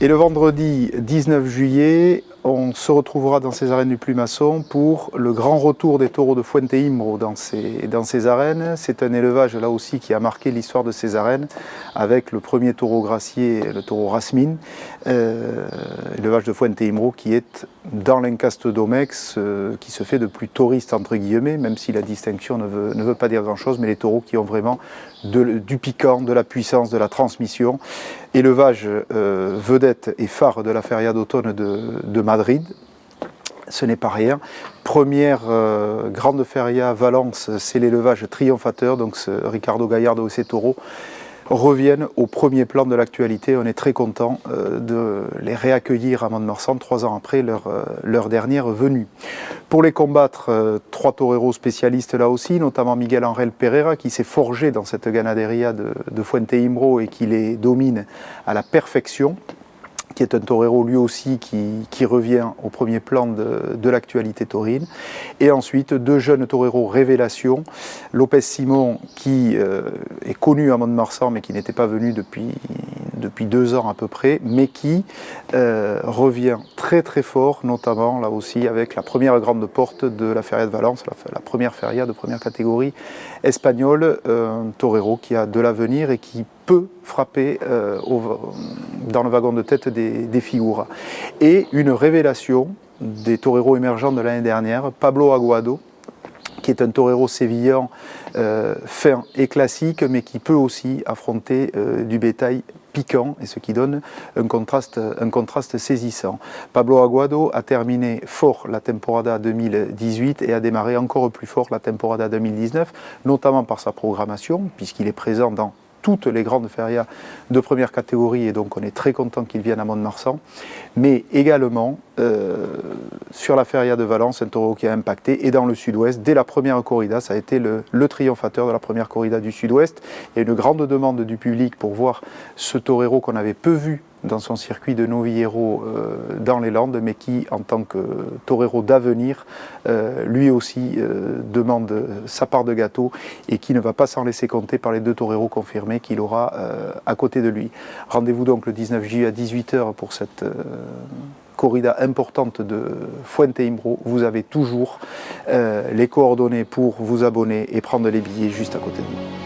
Et le vendredi 19 juillet, on se retrouvera dans ces arènes du Plumasson pour le grand retour des taureaux de Fuente-Imbro dans ces arènes. C'est un élevage là aussi qui a marqué l'histoire de ces arènes avec le premier taureau gracier, le taureau Rasmin, élevage de Fuente-Imbro qui est dans l'Encaste d'Omex, qui se fait de plus tauriste entre guillemets, même si la distinction ne veut pas dire grand chose, mais les taureaux qui ont vraiment du piquant, de la puissance, de la transmission. Élevage vedette et phare de la feria d'automne de Madrid, ce n'est pas rien. Première grande feria à Valence, c'est l'élevage triomphateur, donc Ricardo Gallardo et ses taureaux reviennent au premier plan de l'actualité. On est très content de les réaccueillir à Mont-de-Marsan 3 ans après leur dernière venue. Pour les combattre, 3 toreros spécialistes là aussi, notamment Miguel Angel Pereira qui s'est forgé dans cette ganaderia de Fuente-Imbro et qui les domine à la perfection, qui est un torero lui aussi qui revient au premier plan de l'actualité taurine. Et ensuite, 2 jeunes toreros révélations, Lopez Simon qui est connu à Mont-de-Marsan mais qui n'était pas venu depuis 2 ans à peu près, mais qui revient très très fort, notamment là aussi avec la première grande porte de la Feria de Valence, la première feria de première catégorie espagnole, un torero qui a de l'avenir et qui peut frapper dans le wagon de tête des figuras. Et une révélation des toreros émergents de l'année dernière, Pablo Aguado, qui est un torero sévillan fin et classique, mais qui peut aussi affronter du bétail piquant, et ce qui donne un contraste saisissant. Pablo Aguado a terminé fort la temporada 2018 et a démarré encore plus fort la temporada 2019, notamment par sa programmation, puisqu'il est présent dans toutes les grandes ferias de première catégorie, et donc on est très content qu'il vienne à Mont-de-Marsan, mais également sur la feria de Valence, un taureau qui a impacté, et dans le sud-ouest, dès la première corrida, ça a été le triomphateur de la première corrida du sud-ouest. Il y a une grande demande du public pour voir ce torero qu'on avait peu vu dans son circuit de novillero dans les Landes, mais qui, en tant que torero d'avenir, lui aussi demande sa part de gâteau et qui ne va pas s'en laisser compter par les 2 toreros confirmés qu'il aura à côté de lui. Rendez-vous donc le 19 juillet à 18h pour cette corrida importante de Fuente-Imbro. Vous avez toujours les coordonnées pour vous abonner et prendre les billets juste à côté de vous.